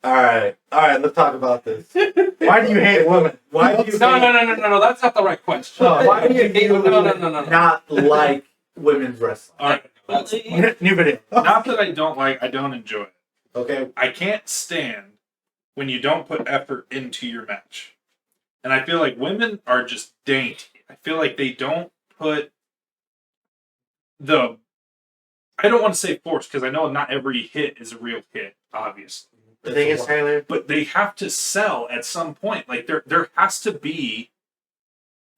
All right. Let's talk about this. Why do you hate women? Why do you? No. That's not the right question. Why do you No. not like women's wrestling? All right. New video. Not that I don't like. I don't enjoy it. Okay. I can't stand when you don't put effort into your match, and I feel like women are just dainty. I feel like they don't put the. I don't want to say force because I know not every hit is a real hit, obviously. The thing is, Tyler, But they have to sell at some point. Like there has to be,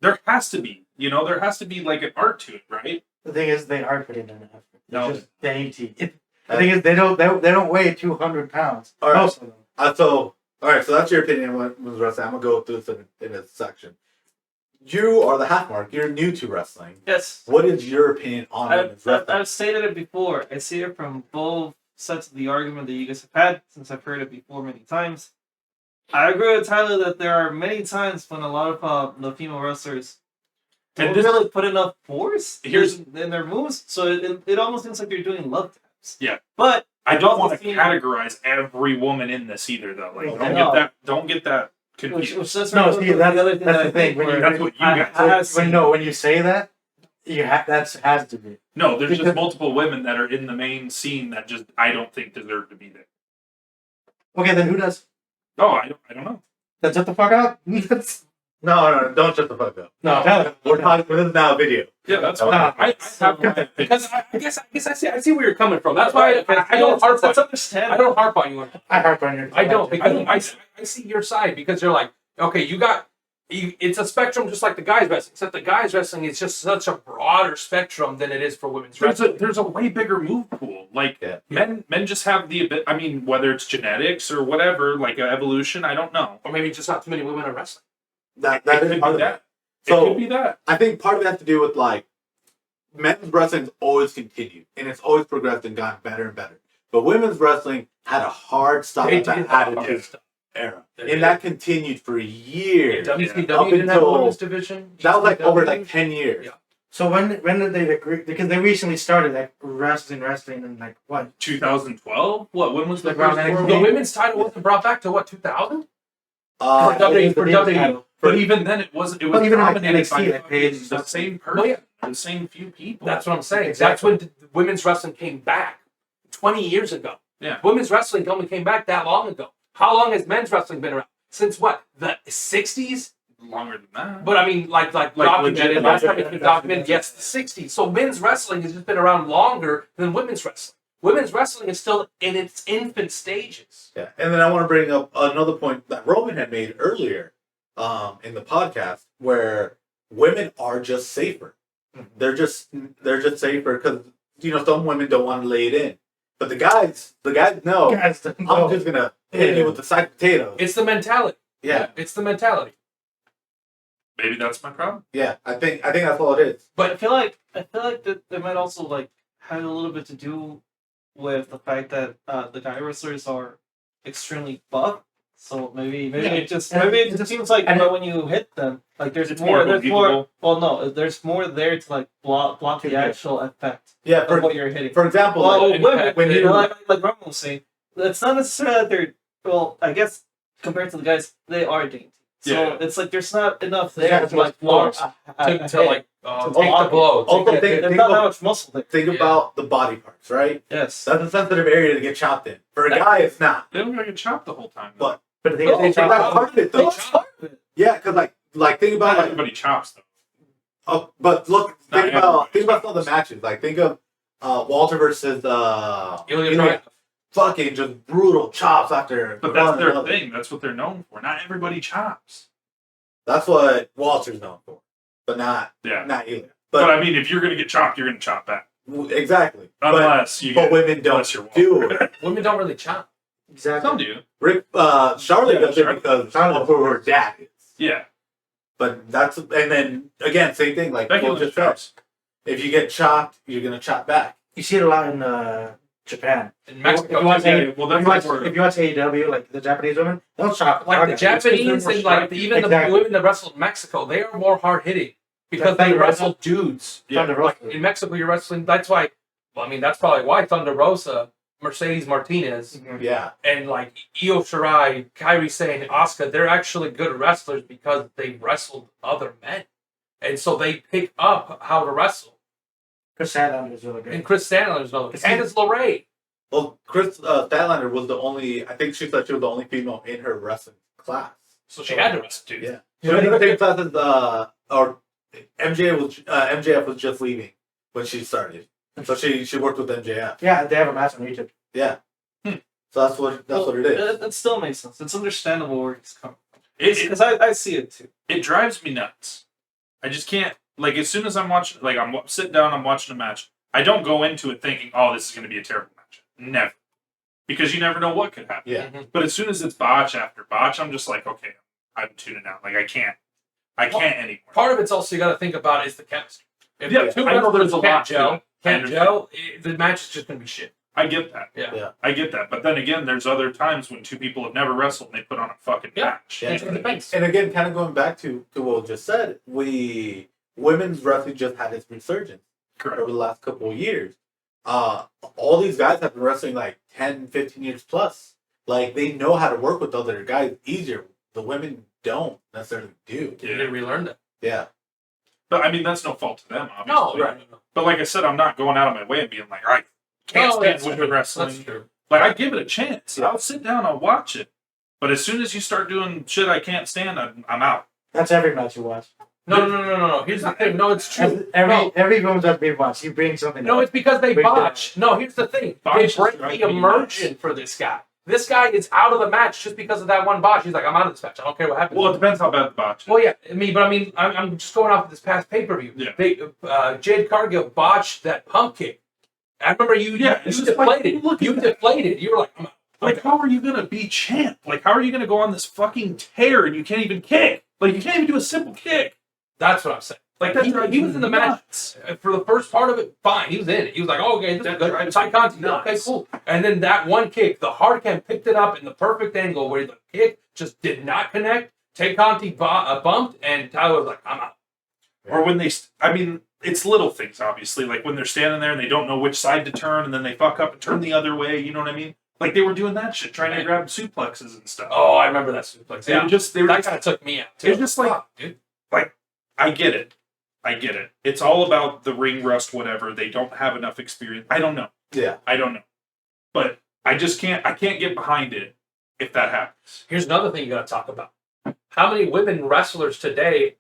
there has to be like an art to it, right? the thing is, they are putting in an effort. They're No. just dainty. The thing is, they don't weigh 200 pounds. All right. Most of them. So that's your opinion on women's wrestling. I'm gonna go through this in a section. You are the half mark. You're new to wrestling. Yes. What is your opinion on women's wrestling? I've stated it before. I see it from both sides of the argument that you guys have had, since I've heard it before many times. I agree with Tyler that there are many times when a lot of the female wrestlers don't really put enough force in their moves, so it almost seems like you're doing love taps. Yeah. But I don't want to categorize every woman in this either, though. Like, don't get that confused. That's No, see, that's the thing. That's what you guys. When you say that, that has to be. No, there's just multiple women that are in the main scene that just I don't think deserve to be there. Okay, then who does? Oh, I don't know. Then shut the fuck up. No, don't shut the fuck up. No, Tyler. We're talking. This is now a video. Yeah, that's No, fine. no. Because I guess I see where you're coming from. That's why I don't harp on you. I don't harp on you. I harp on your. I don't. Because I see your side because you're like, okay, it's a spectrum just like the guys wrestling, except the guys wrestling is just such a broader spectrum than it is for women's wrestling. There's a way bigger move pool. Like men just have the ability. I mean, whether it's genetics or whatever, like evolution, I don't know. Or maybe just not too many women are wrestling. That It is could part be of that. it. So It could be that. I think part of it has to do with like men's wrestling's always continued and it's always progressed and gotten better and better. But women's wrestling had a hard stop They at that did have a hard attitude stop. era, They and did. that continued for years. WCW Up didn't have a until- women's division. That was like over GCW. like 10 years. Yeah. So when did they agree? Because they recently started like wrestling in like what? 2012. What? When was the Like first around World The War? women's title wasn't brought back to what, 2000? For Uh, WWE. But even then, it was But even like dominated by NXT, like Paige and the stuff. same person, Well, yeah. the same few people. That's what I'm saying. Exactly. That's when women's wrestling came back 20 years ago. Yeah. Women's wrestling only came back that long ago. How long has men's wrestling been around? Since what? The 60s? Longer than that. But I mean, like documented. legit- Last time it's been documented, yes, the 60s. So men's wrestling has just been around longer than women's wrestling. Women's wrestling is still in its infant stages. Yeah, and then I want to bring up another point that Roman had made earlier in the podcast, where women are just safer. They're just safer because some women don't want to lay it in, but the guys know. Guys, I'm just gonna hit you with the side potatoes. It's the mentality. Yeah, It's the mentality. Maybe that's my problem. yeah. I think that's all it is. I feel like that there might also like have a little bit to do with the fact that the guy wrestlers are extremely buff. So maybe it just seems like when you hit them, like there's more. Well, no, there's more there to like block the actual effect Yeah, of what you're hitting. for example, Well, like, women, when you like Roman was saying, it's not necessarily that they're. Well, I guess compared to the guys, they are dainty. So Yeah. it's like there's not enough there to like block to a like hit. take the blow. Also Take think- There's not that much muscle there. think about the body parts, right? Yes. That's a sensitive area to get chopped in. For a guy, it's not. They don't get chopped the whole time. Though. But the thing is, That's part of it, though. That's part of it. Yeah, because like think about Not like. everybody chops though. Oh, but look, think Not about some of the matches. Like think of Walter versus Ilya. fucking just brutal chops after. But that's their thing. That's what they're known for. Not everybody chops. That's what Walter's known for, but not Ilya. But I mean, if you're gonna get chopped, you're gonna chop back. Exactly. Unless you. But women don't unless you're do Walter. it. Women don't really chop. exactly. Some do. Charlotte does it Charlotte. because of who her dad is. Yeah. But and then again, same thing. Like Becky Will Lynch just said. chops. If you get chopped, you're gonna chop back. You see it a lot in Japan. In Mexico, If you watch, yeah, well, that's if you watch AEW, like the Japanese women, they'll chop. like the targets. Japanese and like even the Exactly. women that wrestle in Mexico, they are more hard hitting because Thunder they Rosa? wrestle dudes. Thunder Like Rosa. in Mexico, you're wrestling. That's why. Well, I mean, that's probably why Thunder Rosa Mercedes Martinez, Yeah. and like Io Shirai, Kairi Sane, Asuka, they're actually good wrestlers because they wrestled other men. And so they pick up how to wrestle. Chris Statlander is really good. And Chris Statlander another. Candice LeRae. Well, Chris Statlander was the only. I think she said she was the only female in her wrestling class. So she had to wrestle too. Yeah. She was in the same class as or MJF was just leaving when she started, so she worked with MJF. Yeah, they have a match on YouTube. Yeah. So that's what it is. It still makes sense. It's understandable where he's coming from. It, Because I see it too. it drives me nuts. I just can't, like, as soon as I'm watching, like, I'm sitting down, I'm watching a match, I don't go into it thinking, oh, this is going to be a terrible match. Never. Because you never know what could happen. Yeah. But as soon as it's botch after botch, I'm just like, okay, I'm tuning out. Like, I can't anymore. Part of it's also you got to think about is the chemistry. If Yeah, the two I know wrestlers there's a can't lot to gel, it. can't gel, the match is just going to be shit. I get that. Yeah. I get that. But then again, there's other times when two people have never wrestled and they put on a fucking Yeah. match. Yeah. It depends. And again, kind of going back to what we just said, women's wrestling just had its resurgence Correct. over the last couple of years. All these guys have been wrestling like 10, 15 years plus. Like, they know how to work with other guys easier. The women don't necessarily do. You didn't relearn that. Yeah. But I mean, that's no fault to them, No, obviously. right. But like I said, I'm not going out of my way and being like, I can't stand that's women true. wrestling. That's true. Like, I give it a chance. Yeah. I'll sit down, I'll watch it. But as soon as you start doing shit I can't stand, I'm out. That's every match you watch. No. Here's the thing. No, it's true. Every women's match we watch, you bring something. No, up. it's because they Big botch. No, here's the thing. Botch They is break driving the me immersion nuts. for this guy. This guy is out of the match just because of that one botch. He's like, I'm out of this match. I don't care what happens. Well, it depends how bad the botch is. Well, yeah, I'm just going off of this past pay-per-view. Yeah. They, Jade Cargill botched that pump kick. I remember you it's just deflated. look at You that. deflated. You were like, I'm out. Like, how are you going to be champ? Like, how are you going to go on this fucking tear and you can't even kick? Like, you can't even do a simple kick. That's what I'm saying. Like, That he drives was in the me match nuts. for the first part of it. Fine, he was in it. He was like, "Oh, okay, this That is good." drives Ty me Conti, nuts. okay, cool. And then that one kick, the hard cam picked it up in the perfect angle where the kick just did not connect. Tay Conti bumped, and Tyler was like, "I'm out." Or when I mean, it's little things, obviously. Like, when they're standing there and they don't know which side to turn and then they fuck up and turn the other way. You know what I mean? Like, they were doing that shit, trying to grab suplexes and stuff. Oh, I remember that suplex. They were just, that kind of took me out too. It's just like, Fuck, dude. I get it. It's all about the ring rust, whatever. They don't have enough experience. I don't know. Yeah. I don't know. But I can't get behind it if that happens. Here's another thing you got to talk about. How many women wrestlers today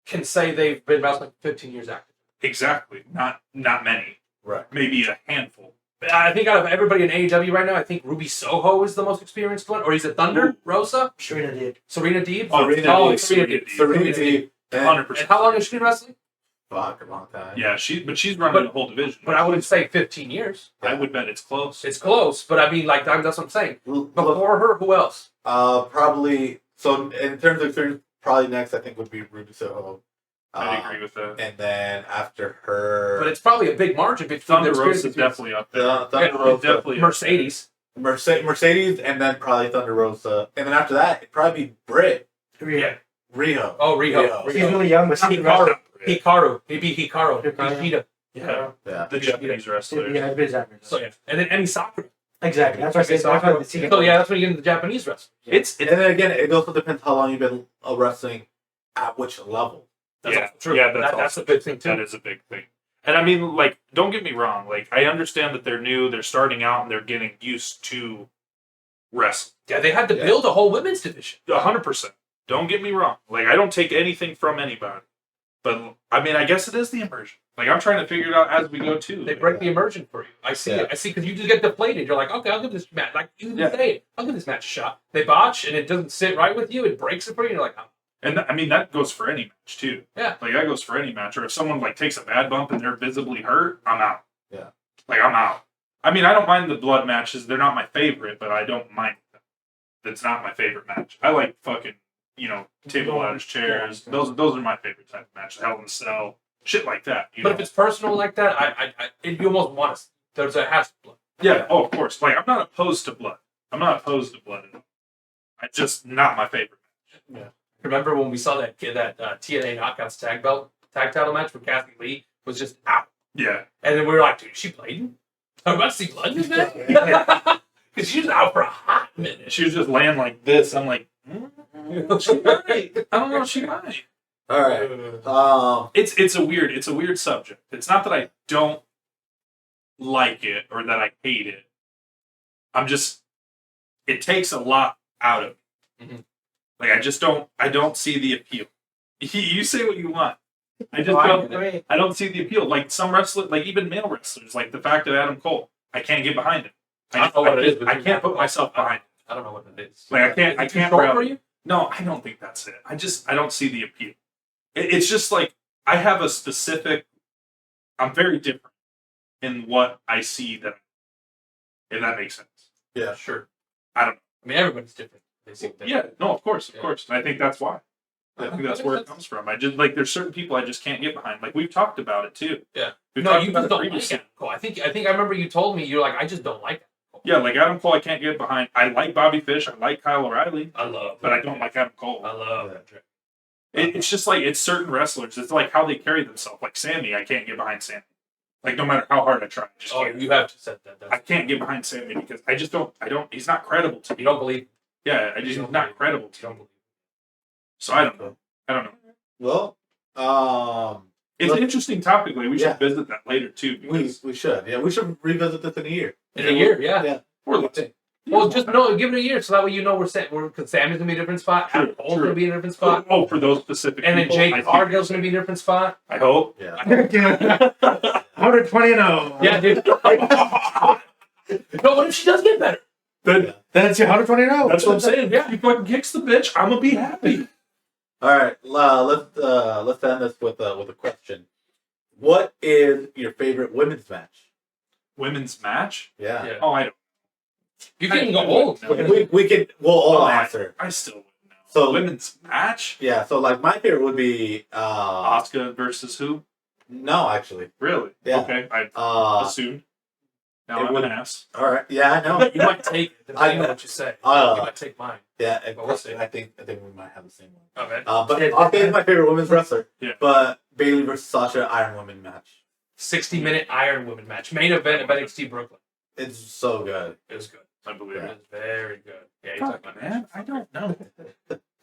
can say they've been wrestling for 15 years active? Exactly. Not many. Right. Maybe a handful. I think out of everybody in AEW right now, I think Ruby Soho is the most experienced one. Or is it Thunder? Ooh. Rosa? Serena Deeb. Serena Deeb? Oh, Serena Oh, Deeb. Serena Deeb. Serena Deeb. 100%. And how long has she been wrestling? Fuck, a long time. Yeah, she's running the whole division. But I wouldn't say 15 years. I would bet it's close. It's close, but I mean, like, that's what I'm saying. Look, Before her, who else? probably. So in terms of experience, probably next I think would be Ruby Soho. I'd agree with that. And then after her, But it's probably a big margin between Thunder their Rosa is experience. definitely up there. Thunder Yeah, Rosa, definitely Mercedes. Mercedes, and then probably Thunder Rosa, and then after that it'd probably be Britt, Yeah. Riho. Oh, Riho. She's really young, but she's Hikaru. Hikaru. Maybe Hikaru. Hikaru. Yoshida. Yeah, Yeah. the Japanese wrestlers. Yeah, it's exactly. So yeah, and then Emi Sakura. Exactly. That's what I said. That's what I said. So yeah, that's when you get into the Japanese wrestling. It's And then again, it also depends how long you've been wrestling at which level. that's Yeah. also true. Yeah, that's that's also- a big thing too. That is a big thing. And I mean, like, don't get me wrong. Like, I understand that they're new, they're starting out, and they're getting used to wrestling. Yeah, they had to Yeah. build a whole women's division. 100%. Don't get me wrong. Like, I don't take anything from anybody. But, I mean, I guess it is the immersion. Like, I'm trying to figure it out as we go, too. They break the immersion for you. I see Yeah. it. I see because you just get deflated. You're like, okay, I'll give this match. Like you Yeah. say it. I'll give this match a shot. They botch and it doesn't sit right with you. It breaks it for you. And you're like, oh. And, I mean, that goes for any match, too. Yeah. Like, that goes for any match. Or if someone, like, takes a bad bump and they're visibly hurt, I'm out. Yeah. Like, I'm out. I mean, I don't mind the blood matches. They're not my favorite, but I don't mind them. That's not my favorite match. I like fucking, table ladders, chairs. Yeah. Those are my favorite type of match. Hell in a Cell. Shit like that. But if it's personal like that, you almost want to. There's a has to blood. Yeah, oh, of course. Like, I'm not opposed to blood. I'm not opposed to blood at all. It's just not my favorite. Remember when we saw that TNA Knockouts tag title match where Kathy Lee was just out, Yeah. and then we were like, dude, is she bleeding? I'm about to see blood in that? Because she was out for a hot minute. She was just laying like this. I'm like, she might. I don't know. She might. All right. It's a weird subject. It's not that I don't like it or that I hate it. I'm just, it takes a lot out of me. Mhm. Like I don't see the appeal. You say what you want. I just I don't. mean, I don't see the appeal. Like some wrestlers, like even male wrestlers, like the fact of Adam Cole, I can't get behind him. I don't know what it is. I can't put myself behind him. I don't know what it is. Like I Is it can't. too short wrap- for you? No, I don't think that's it. I don't see the appeal. It's just like I have a specific. I'm very different in what I see that. If that makes sense. Yeah. Sure. I don't know. I mean, everybody's different. They seem different. Yeah, no, of course. Yeah. And I think that's why. I think that's where it comes from. I just like there's certain people I just can't get behind. Like we've talked about it too. Yeah. We've No, talked you about just it don't like previously. Adam Cole. I think I remember you told me you're like I just don't like it. Yeah, like Adam Cole, I can't get behind. I like Bobby Fish. I like Kyle O'Reilly, I love, but I don't like Adam Cole. I love. Yeah. It's just like it's certain wrestlers. It's like how they carry themselves. Like Sammy, I can't get behind Sammy. Like no matter how hard I try, I just Oh, can't. you have to set that. I can't get behind Sammy because I just don't. I don't. He's not credible to me. You don't believe. Yeah, I just You he's don't not believe. credible You to don't me. believe. So I don't know. I don't know. Well, It's an interesting topic. Like we should Yeah. visit that later too. Because we should. Yeah, we should revisit this in a year. In a year, yeah. Yeah. we're looking. Well, just no, give it a year so that way you know because Sammy's gonna be a different spot, Adam Cole's true. gonna be in a different spot, Oh, for those specific. and then people, Jake I think Cargill's gonna be in a different spot. I hope. Yeah. 120 and 0. Yeah, dude. No, what if she does get better? Then That's your 120 and 0. that's what I'm saying. Yeah, if he fucking kicks the bitch, I'm gonna be happy. All right. Let's end this with a question. What is your favorite women's match? Women's match? Yeah. Yeah. Oh, I don't. You can go old. We'll all Oh, answer. I still wouldn't know. So- women's match? Yeah. So like my favorite would be Asuka versus who? no, actually. Really? Yeah. Okay, I it assumed. Now I'm would- an ass. all right. Yeah, I know. You might take it depending on what you say. You might take mine. Yeah, Well, we'll see. I think we might have the same one. Okay. But Asuka is my favorite women's wrestler. Yeah. But Bailey versus Sasha Iron Woman match. 60-minute Iron Woman match, main event of NXT Brooklyn. It's so good. It was good. I believe It it. was very good. Yeah, you Fuck, talked about man, I don't know.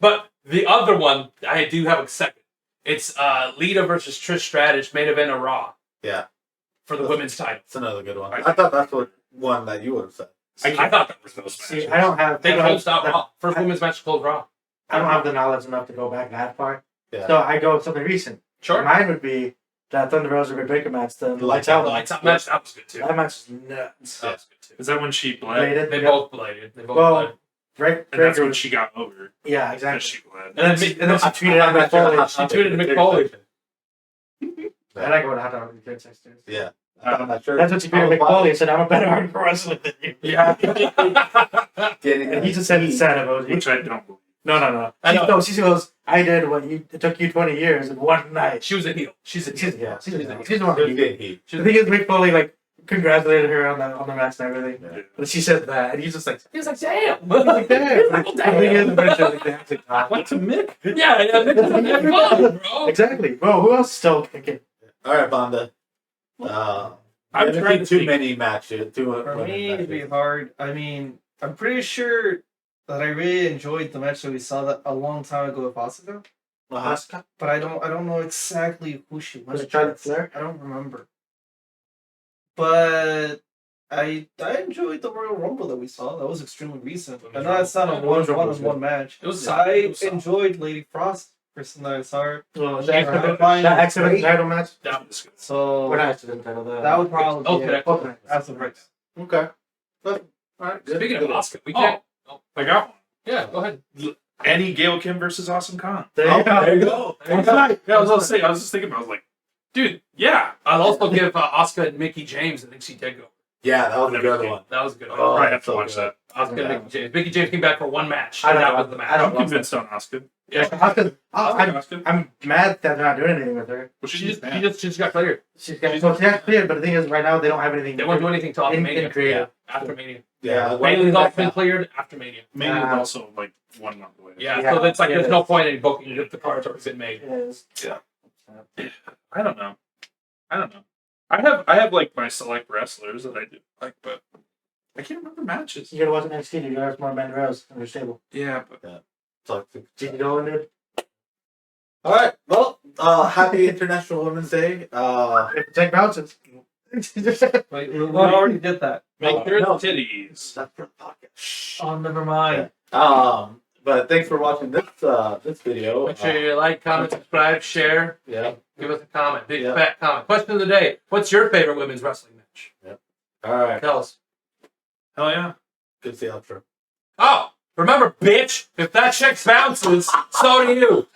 But the other one, I do have a second. It's Lita versus Trish Stratus, main event of Raw Yeah, for the women's title. it's another good one. I thought that's what one that you would have said. I thought that was those See, matches. I don't have. They I don't closed out have- Raw. First women's match to close Raw. I don't have the knowledge enough to go back that far. Yeah. So I go with something recent. Sure. Mine would be that Thunder Rosa Ray Baker match. The Lights Out The match. Lights Out match, that was good too. That match is nuts. That was good too. Is that when she bled? Belated. They Yeah. both bladed. They both Well, bladed. Right. And that's when she got over. Yeah, Because exactly. she bled. And then she tweeted out Mick Foley. She tweeted Mick Foley. And I go with hot dog with your sisters. Yeah. I'm not sure. That's what she tweeted Mick Foley and said, I'm a better hardcore wrestler than you. Yeah. And he just said it's sad emoji. Which I don't believe. No. I know. No, she goes, I did what it took you 20 years in one night. She was a heel. She's a heel. She's the one. He who- did heat. The thing is, Mick Foley like congratulated her on the match and everything. Yeah. But she said that, and he's just like, He was like, damn. he's like, damn. Like, The thing is, the British are like, "Damn, it's like, ah." What's a Mick? Yeah, Mick Foley, bro. Exactly. Bro, who else is still kicking? All right, Bonda. I'm I'm trying trying to too think. many matches. For me, it'd be hard. I mean, I'm pretty sure that I really enjoyed the match that we saw that a long time ago with Asuka, but I don't know exactly who she was. Was it Charlotte Flair? I don't remember. But I enjoyed the Royal Rumble that we saw. That was extremely recent. I know it's not a Women's Rumble was one match. It was I solid. It was solid. enjoyed Lady Frost. Person that I saw her. Well, She's that fine. accident title match? That was good. So Or not accident title. that would probably Oh, be okay. it. Okay. As of right Okay. All right. Good. Speaking of Good. Oscar, we can't. I got one. Yeah, go ahead. Annie Gail Kim versus Awesome Khan. There Oh, you go. there you go. There you go. Yeah, I was gonna say. I was just thinking about. I was like, dude, yeah. I'll also give Oscar and Mickey James. I think she did go. Yeah, that was a good one. That was a good. I'll Oh, probably have to so watch good. that. Oscar yeah. and Mickey James. Mickey James came back for one match. I And don't that know. was the match. I don't I'm convinced on Oscar. Yeah. I'm mad that they're not doing anything with her. Well, She just got cleared. She got cleared, but the thing is, right now they don't have anything. They won't do anything till after in Mania. creative. After Mania. Yeah. Bailey's also been cleared after Mania. Mania is Uh, also like 1 month away. Yeah, Yeah. so that's like Yeah, there's it no is. point in booking if the card's already been made. It is. I don't know. I have like my select wrestlers that I do like, but I can't remember matches. You gotta watch NXT. You gotta have more Ben Rose in your stable. Yeah, but Gigi Dolan did. All right. Well, happy International Women's Day. Take bounces. Wait, we already did that. make sure no. the titties. That's for the podcast. Oh, never mind. But thanks for watching this video. Make sure you like, comment, subscribe, share. Yeah. Give us a comment. Big Yeah. fat comment. Question of the day. What's your favorite women's wrestling match? All right. Tell us. Hell yeah. Good to see you, outro. Oh, remember, bitch, if that chick bounces, so do you.